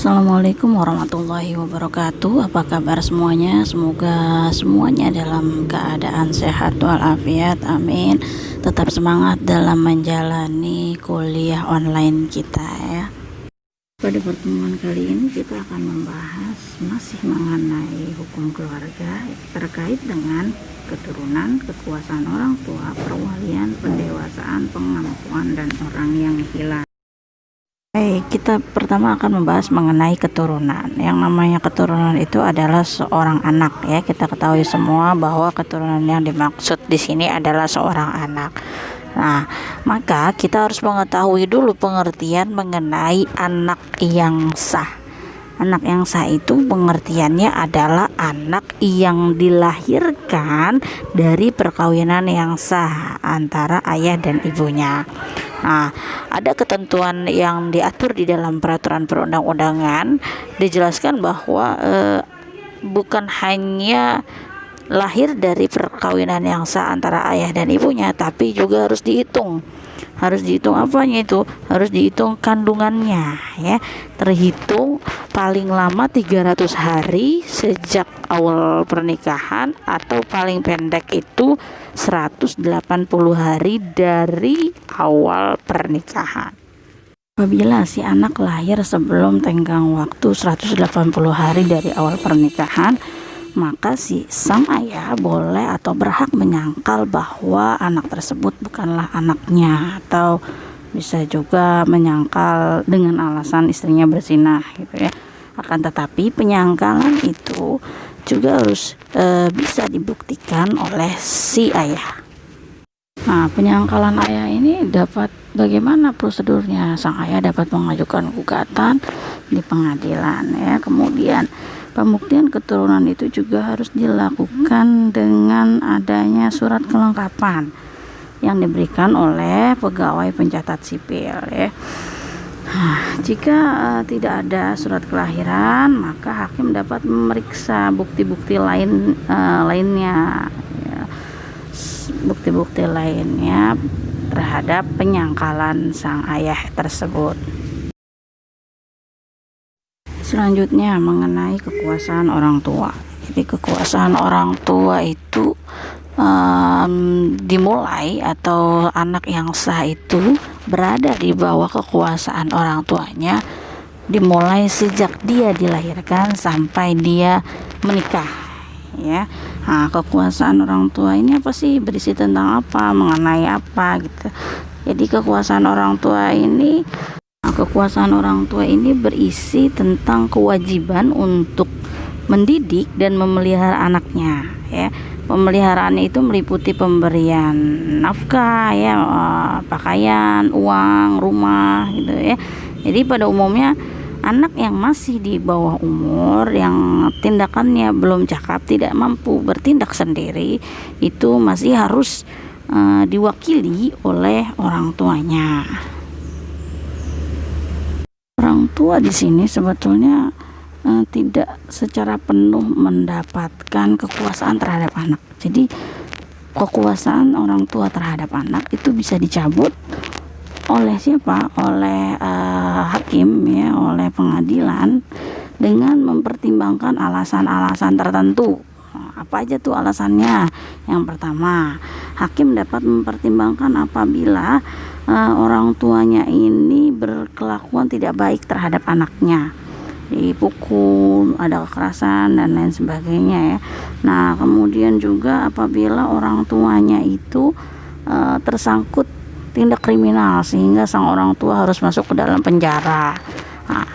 Assalamualaikum warahmatullahi wabarakatuh. Apa kabar semuanya? Semoga semuanya dalam keadaan sehat walafiat, amin. Tetap semangat dalam menjalani kuliah online kita ya. Pada pertemuan kali ini kita akan membahas masih mengenai hukum keluarga terkait dengan keturunan, kekuasaan orang tua, perwalian, pendewasaan, pengampuan, dan orang yang hilang. Baik, kita pertama akan membahas mengenai keturunan. Yang namanya keturunan itu adalah seorang anak ya. Kita ketahui semua bahwa keturunan yang dimaksud di sini adalah seorang anak. Nah, maka kita harus mengetahui dulu pengertian mengenai anak yang sah. Anak yang sah itu pengertiannya adalah anak yang dilahirkan dari perkawinan yang sah antara ayah dan ibunya. Nah, ada ketentuan yang diatur di dalam peraturan perundang-undangan, dijelaskan bahwa bukan hanya lahir dari perkawinan yang sah antara ayah dan ibunya, tapi juga harus dihitung. Harus dihitung apanya itu? Harus dihitung kandungannya ya. Terhitung paling lama 300 hari sejak awal pernikahan, atau paling pendek itu 180 hari dari awal pernikahan. Apabila si anak lahir sebelum tenggang waktu 180 hari dari awal pernikahan, maka si sang ayah boleh atau berhak menyangkal bahwa anak tersebut bukanlah anaknya, atau bisa juga menyangkal dengan alasan istrinya berzinah gitu ya. Akan tetapi penyangkalan itu juga harus bisa dibuktikan oleh si ayah. Nah, penyangkalan ayah ini dapat bagaimana prosedurnya? Sang ayah dapat mengajukan gugatan di pengadilan ya. Kemudian pembuktian keturunan itu juga harus dilakukan dengan adanya surat kelengkapan yang diberikan oleh pegawai pencatat sipil ya. Nah, jika tidak ada surat kelahiran, maka hakim dapat memeriksa bukti-bukti lainnya ya. Bukti-bukti lainnya terhadap penyangkalan sang ayah tersebut. Selanjutnya mengenai kekuasaan orang tua. Jadi kekuasaan orang tua itu dimulai, atau anak yang sah itu berada di bawah kekuasaan orang tuanya dimulai sejak dia dilahirkan sampai dia menikah ya. Nah, kekuasaan orang tua ini apa sih? Berisi tentang apa? Mengenai apa gitu. Jadi kekuasaan orang tua ini berisi tentang kewajiban untuk mendidik dan memelihara anaknya ya. Pemeliharaannya itu meliputi pemberian nafkah ya, pakaian, uang, rumah gitu ya. Jadi pada umumnya anak yang masih di bawah umur, yang tindakannya belum cakap, tidak mampu bertindak sendiri, itu masih harus diwakili oleh orang tuanya. Orang tua di sini sebetulnya tidak secara penuh mendapatkan kekuasaan terhadap anak. Jadi kekuasaan orang tua terhadap anak itu bisa dicabut oleh siapa? Oleh hakim ya, oleh pengadilan, dengan mempertimbangkan alasan-alasan tertentu. Apa aja tuh alasannya? Yang pertama, hakim dapat mempertimbangkan apabila orang tuanya ini berkelakuan tidak baik terhadap anaknya, dipukul, ada kekerasan dan lain sebagainya ya. Nah, kemudian juga apabila orang tuanya itu tersangkut tindak kriminal sehingga sang orang tua harus masuk ke dalam penjara. Nah,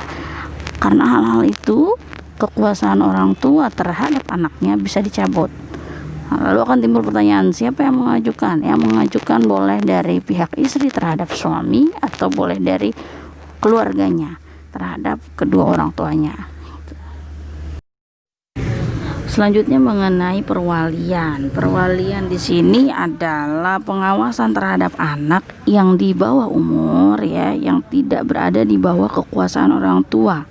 karena hal-hal itu kekuasaan orang tua terhadap anaknya bisa dicabut. Nah, lalu akan timbul pertanyaan, siapa yang mengajukan? Yang mengajukan boleh dari pihak istri terhadap suami, atau boleh dari keluarganya terhadap kedua orang tuanya. Selanjutnya mengenai perwalian. Perwalian di sini adalah pengawasan terhadap anak yang di bawah umur ya, yang tidak berada di bawah kekuasaan orang tua.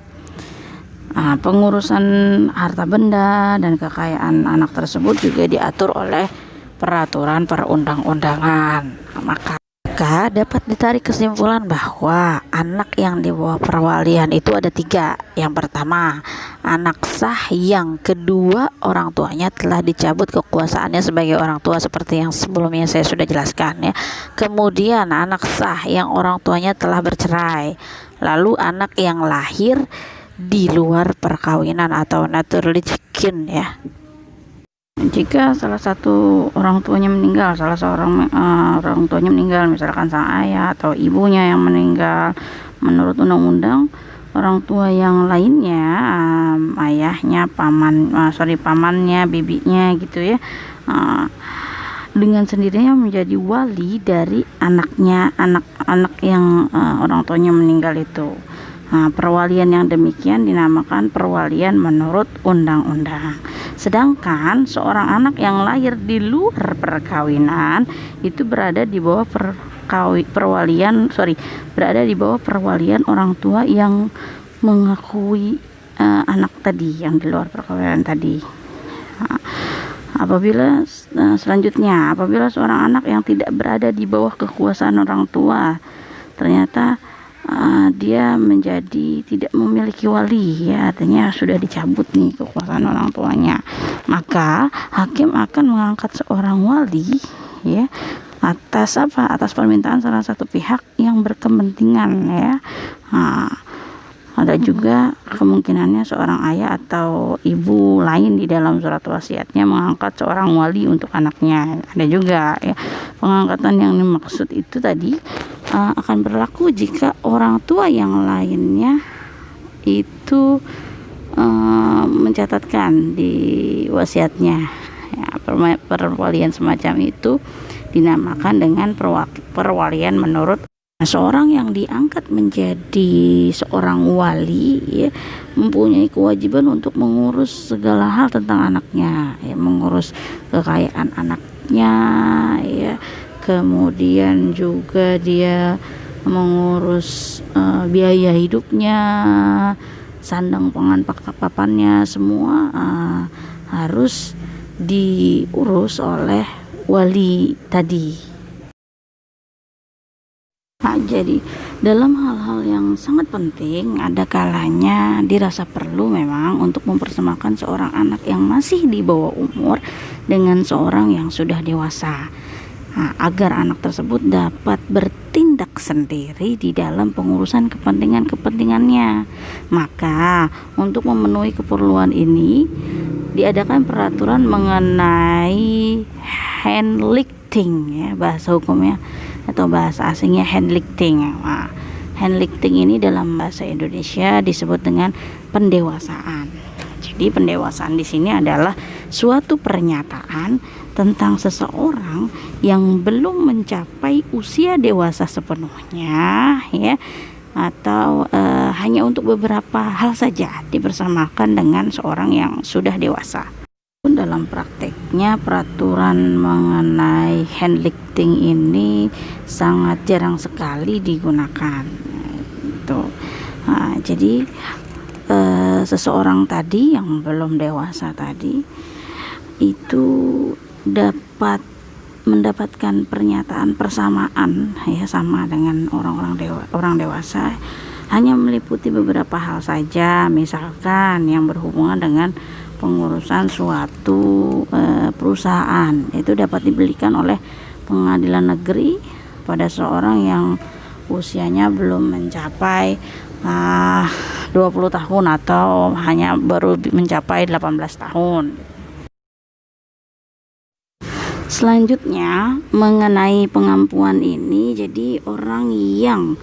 Nah, pengurusan harta benda dan kekayaan anak tersebut juga diatur oleh peraturan perundang-undangan. Maka Maka dapat ditarik kesimpulan bahwa anak yang di bawah perwalian itu ada 3. Yang pertama, anak sah. Yang kedua, orang tuanya telah dicabut kekuasaannya sebagai orang tua seperti yang sebelumnya saya sudah jelaskan ya. Kemudian anak sah yang orang tuanya telah bercerai. Lalu anak yang lahir di luar perkawinan atau naturally chicken ya. Jika salah satu orang tuanya meninggal, salah seorang orang tuanya meninggal, misalkan sang ayah atau ibunya yang meninggal, menurut undang-undang orang tua yang lainnya, ayahnya, pamannya, bibinya gitu ya, dengan sendirinya menjadi wali dari anaknya, anak-anak yang orang tuanya meninggal itu. Perwalian yang demikian dinamakan perwalian menurut undang-undang. Sedangkan seorang anak yang lahir di luar perkawinan itu berada di bawah berada di bawah perwalian orang tua yang mengakui anak tadi yang di luar perkawinan tadi. Selanjutnya, apabila seorang anak yang tidak berada di bawah kekuasaan orang tua ternyata dia menjadi tidak memiliki wali ya, artinya sudah dicabut nih kekuasaan orang tuanya, maka hakim akan mengangkat seorang wali ya atas permintaan salah satu pihak yang berkepentingan ya. Ada juga kemungkinannya seorang ayah atau ibu lain di dalam surat wasiatnya mengangkat seorang wali untuk anaknya. Ada juga ya. Pengangkatan yang dimaksud itu tadi akan berlaku jika orang tua yang lainnya itu mencatatkan di wasiatnya ya. Perwalian semacam itu dinamakan dengan perwalian menurut. Seorang yang diangkat menjadi seorang wali ya, mempunyai kewajiban untuk mengurus segala hal tentang anaknya ya, mengurus kekayaan anaknya ya, kemudian juga dia mengurus biaya hidupnya, sandang pangan papannya, semua harus diurus oleh wali tadi. Jadi dalam hal-hal yang sangat penting ada kalanya dirasa perlu memang untuk mempersamakan seorang anak yang masih di bawah umur dengan seorang yang sudah dewasa, agar anak tersebut dapat bertindak sendiri di dalam pengurusan kepentingannya. Maka untuk memenuhi keperluan ini diadakan peraturan mengenai handlicting ya, bahasa hukumnya atau bahasa asingnya handlicting. Handlicting ini dalam bahasa Indonesia disebut dengan pendewasaan. Jadi pendewasaan di sini adalah suatu pernyataan tentang seseorang yang belum mencapai usia dewasa sepenuhnya ya, atau hanya untuk beberapa hal saja dipersamakan dengan seorang yang sudah dewasa. Dalam prakteknya peraturan mengenai handlicting ini sangat jarang sekali digunakan gitu. Jadi seseorang tadi yang belum dewasa tadi itu dapat mendapatkan pernyataan persamaan ya, sama dengan orang dewasa, hanya meliputi beberapa hal saja, misalkan yang berhubungan dengan pengurusan suatu perusahaan. Itu dapat diberikan oleh pengadilan negeri pada seorang yang usianya belum mencapai 20 tahun atau hanya baru mencapai 18 tahun. Selanjutnya mengenai pengampuan ini, jadi orang yang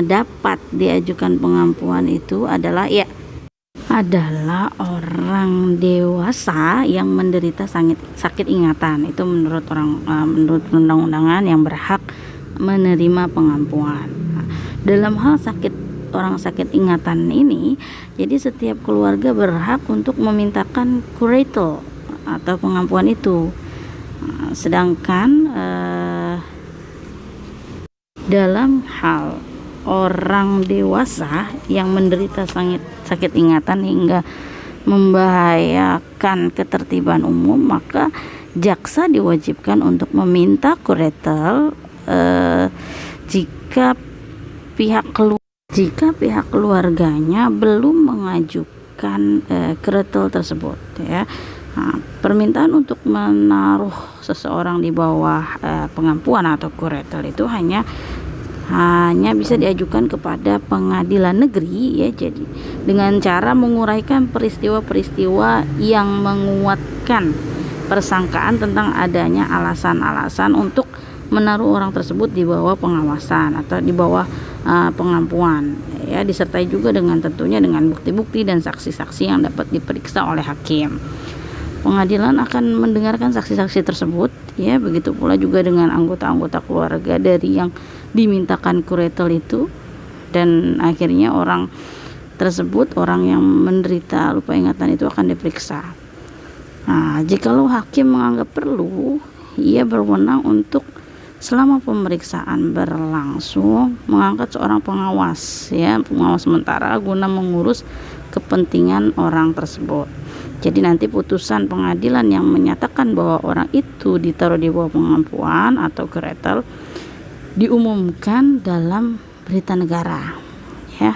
dapat diajukan pengampuan itu adalah orang dewasa yang menderita sakit ingatan. Itu menurut menurut undang-undangan yang berhak menerima pengampuan. Dalam hal orang sakit ingatan ini, jadi setiap keluarga berhak untuk memintakan curator atau pengampuan itu. Sedangkan dalam hal orang dewasa yang menderita sakit ingatan hingga membahayakan ketertiban umum, maka jaksa diwajibkan untuk meminta kurator jika pihak keluarganya belum mengajukan kuretel tersebut ya. Permintaan untuk menaruh seseorang di bawah pengampuan atau kuretel itu hanya bisa diajukan kepada pengadilan negeri ya. Jadi dengan cara menguraikan peristiwa-peristiwa yang menguatkan persangkaan tentang adanya alasan-alasan untuk menaruh orang tersebut di bawah pengawasan atau di bawah pengampuan ya, disertai juga tentunya dengan bukti-bukti dan saksi-saksi yang dapat diperiksa oleh hakim. Pengadilan akan mendengarkan saksi-saksi tersebut ya, begitu pula juga dengan anggota-anggota keluarga dari yang dimintakan kuretel itu, dan akhirnya orang tersebut, orang yang menderita lupa ingatan itu akan diperiksa. Jikalau hakim menganggap perlu, ia berwenang untuk selama pemeriksaan berlangsung mengangkat seorang pengawas ya, pengawas sementara guna mengurus kepentingan orang tersebut. Jadi nanti putusan pengadilan yang menyatakan bahwa orang itu ditaruh di bawah pengampuan atau kuretel diumumkan dalam berita negara ya.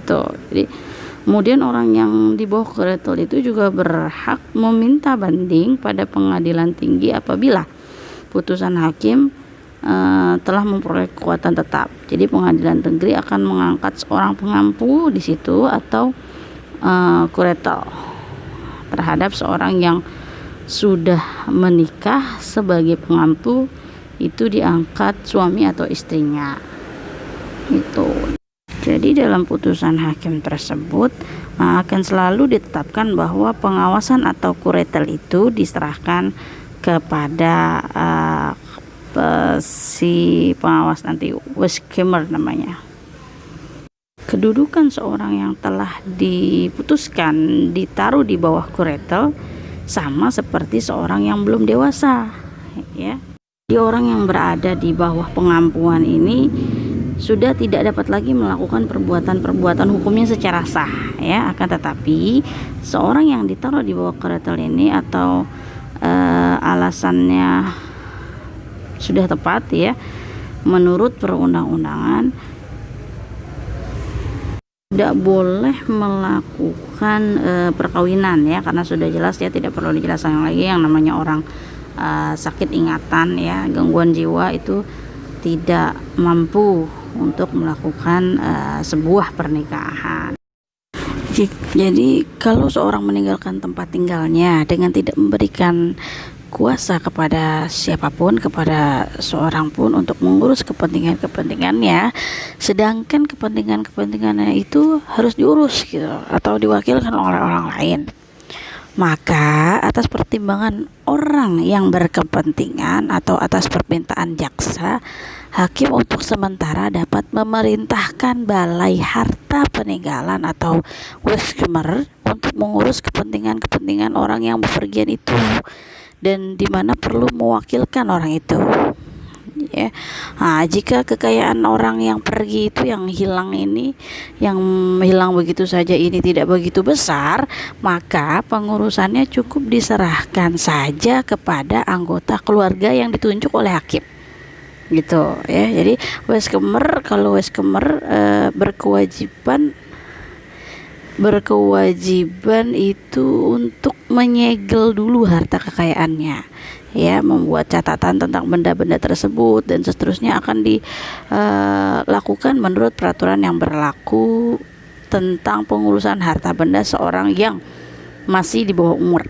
Jadi kemudian orang yang di bawah kuretel itu juga berhak meminta banding pada pengadilan tinggi apabila putusan hakim telah memperoleh kekuatan tetap. Jadi pengadilan negeri akan mengangkat seorang pengampu di situ atau kuretel terhadap seorang yang sudah menikah sebagai pengampu, itu diangkat suami atau istrinya itu. Jadi dalam putusan hakim tersebut akan selalu ditetapkan bahwa pengawasan atau kuretel itu diserahkan kepada si pengawas nanti, Weiskammer namanya. Kedudukan seorang yang telah diputuskan ditaruh di bawah kuretel sama seperti seorang yang belum dewasa ya. Jadi orang yang berada di bawah pengampuan ini sudah tidak dapat lagi melakukan perbuatan hukumnya secara sah ya. Akan tetapi seorang yang ditaruh di bawah kuretel ini atau alasannya sudah tepat ya, menurut perundang-undangan tidak boleh melakukan perkawinan ya, karena sudah jelas ya, tidak perlu dijelaskan lagi yang namanya orang sakit ingatan ya, gangguan jiwa itu tidak mampu untuk melakukan sebuah pernikahan. Jadi kalau seorang meninggalkan tempat tinggalnya dengan tidak memberikan kuasa kepada siapapun, kepada seorang pun untuk mengurus kepentingannya, sedangkan kepentingannya itu harus diurus gitu atau diwakilkan oleh orang lain, maka atas pertimbangan orang yang berkepentingan atau atas permintaan jaksa, hakim untuk sementara dapat memerintahkan balai harta peninggalan atau Weiskammer untuk mengurus kepentingan orang yang bepergian itu, dan di mana perlu mewakilkan orang itu ya. Jika kekayaan orang yang pergi itu, yang hilang begitu saja ini tidak begitu besar, maka pengurusannya cukup diserahkan saja kepada anggota keluarga yang ditunjuk oleh hakim gitu ya. Jadi kalau Weiskammer berkewajiban itu untuk menyegel dulu harta kekayaannya ya, membuat catatan tentang benda-benda tersebut dan seterusnya akan dilakukan menurut peraturan yang berlaku tentang pengurusan harta benda seorang yang masih di bawah umur.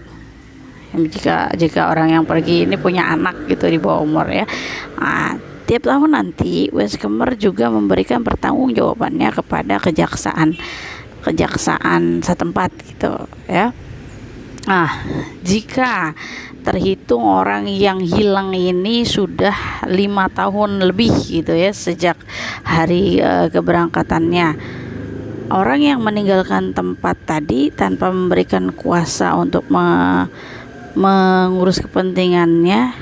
Jika orang yang pergi ini punya anak gitu di bawah umur ya. Tiap tahun nanti Weiskammer juga memberikan pertanggungjawabannya kepada kejaksaan setempat gitu ya. Jika terhitung orang yang hilang ini sudah 5 tahun lebih gitu ya sejak hari keberangkatannya, orang yang meninggalkan tempat tadi tanpa memberikan kuasa untuk mengurus kepentingannya,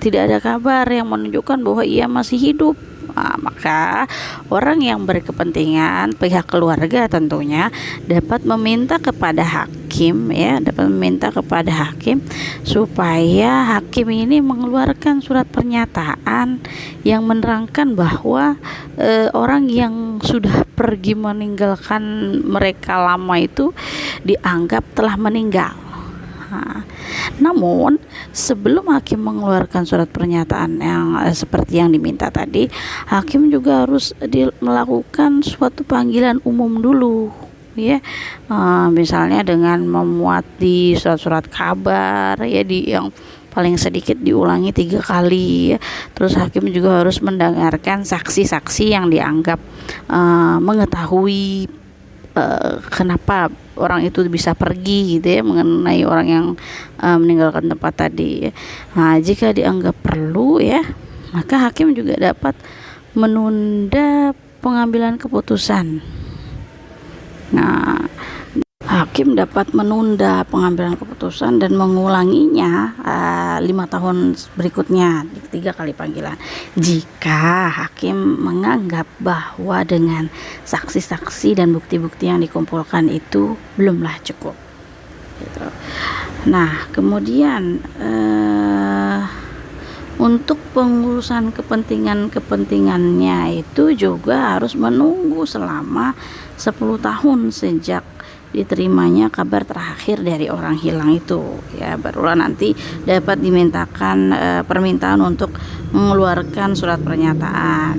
tidak ada kabar yang menunjukkan bahwa ia masih hidup, maka orang yang berkepentingan, pihak keluarga tentunya, dapat meminta kepada hakim hakim, ya, dapat meminta kepada hakim supaya hakim ini mengeluarkan surat pernyataan yang menerangkan bahwa orang yang sudah pergi meninggalkan mereka lama itu dianggap telah meninggal. Namun sebelum hakim mengeluarkan surat pernyataan yang seperti yang diminta tadi, hakim juga harus melakukan suatu panggilan umum dulu, ya. Misalnya dengan memuat di surat-surat kabar, ya, di yang paling sedikit diulangi 3 kali, ya. Terus hakim juga harus mendengarkan saksi-saksi yang dianggap mengetahui kenapa orang itu bisa pergi, gitu ya, mengenai orang yang meninggalkan tempat tadi, ya. Nah, jika dianggap perlu, ya, maka hakim juga dapat menunda pengambilan keputusan. Nah, hakim dapat menunda pengambilan keputusan dan mengulanginya 5 tahun berikutnya 3 kali panggilan jika hakim menganggap bahwa dengan saksi-saksi dan bukti-bukti yang dikumpulkan itu belumlah cukup, gitu. Nah, kemudian untuk pengurusan kepentingannya itu juga harus menunggu selama 10 tahun sejak diterimanya kabar terakhir dari orang hilang itu, ya, barulah nanti dapat dimintakan permintaan untuk mengeluarkan surat pernyataan.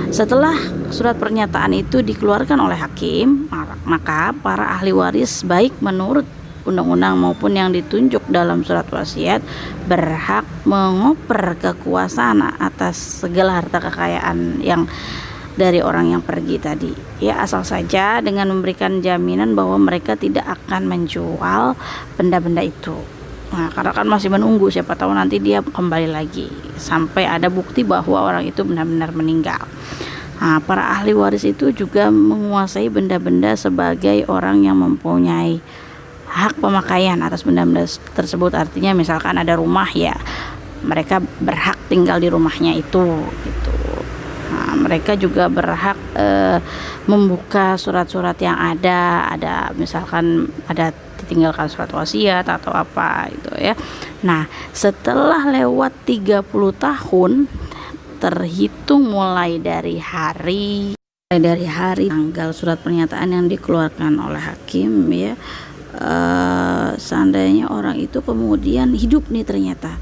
Setelah surat pernyataan itu dikeluarkan oleh hakim, maka para ahli waris baik menurut undang-undang maupun yang ditunjuk dalam surat wasiat berhak mengoper kekuasaan atas segala harta kekayaan yang dari orang yang pergi tadi, ya, asal saja dengan memberikan jaminan bahwa mereka tidak akan menjual benda-benda itu. Nah, karena kan masih menunggu, siapa tahu nanti dia kembali lagi sampai ada bukti bahwa orang itu benar-benar meninggal. Nah, para ahli waris itu juga menguasai benda-benda sebagai orang yang mempunyai hak pemakaian atas benda-benda tersebut. Artinya misalkan ada rumah, ya, mereka berhak tinggal di rumahnya itu, gitu. Nah, mereka juga berhak membuka surat-surat yang ada misalkan ada ditinggalkan surat wasiat atau apa itu, ya. Nah, setelah lewat 30 tahun terhitung mulai dari hari tanggal surat pernyataan yang dikeluarkan oleh hakim, ya, seandainya orang itu kemudian hidup nih ternyata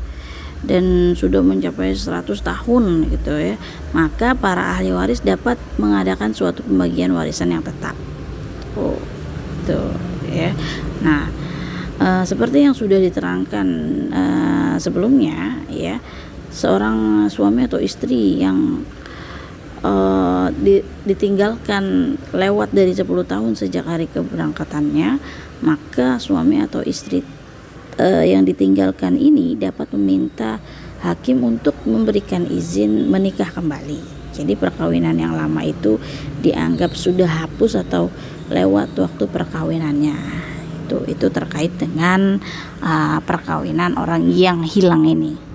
dan sudah mencapai 100 tahun, gitu, ya, maka para ahli waris dapat mengadakan suatu pembagian warisan yang tetap. Ya. Nah, seperti yang sudah diterangkan sebelumnya, ya, seorang suami atau istri yang ditinggalkan lewat dari 10 tahun sejak hari keberangkatannya, maka suami atau istri yang ditinggalkan ini dapat meminta hakim untuk memberikan izin menikah kembali. Jadi perkawinan yang lama itu dianggap sudah hapus atau lewat waktu perkawinannya. Itu terkait dengan perkawinan orang yang hilang ini.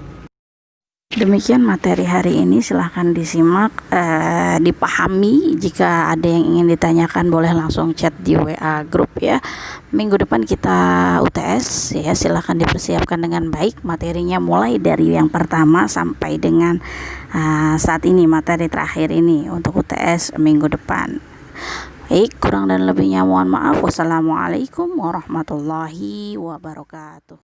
Demikian materi hari ini, silahkan disimak, dipahami. Jika ada yang ingin ditanyakan boleh langsung chat di WA grup, ya. Minggu depan kita UTS, ya, silahkan dipersiapkan dengan baik materinya mulai dari yang pertama sampai dengan saat ini materi terakhir ini untuk UTS minggu depan. Baik, kurang dan lebihnya mohon maaf. Wassalamualaikum warahmatullahi wabarakatuh.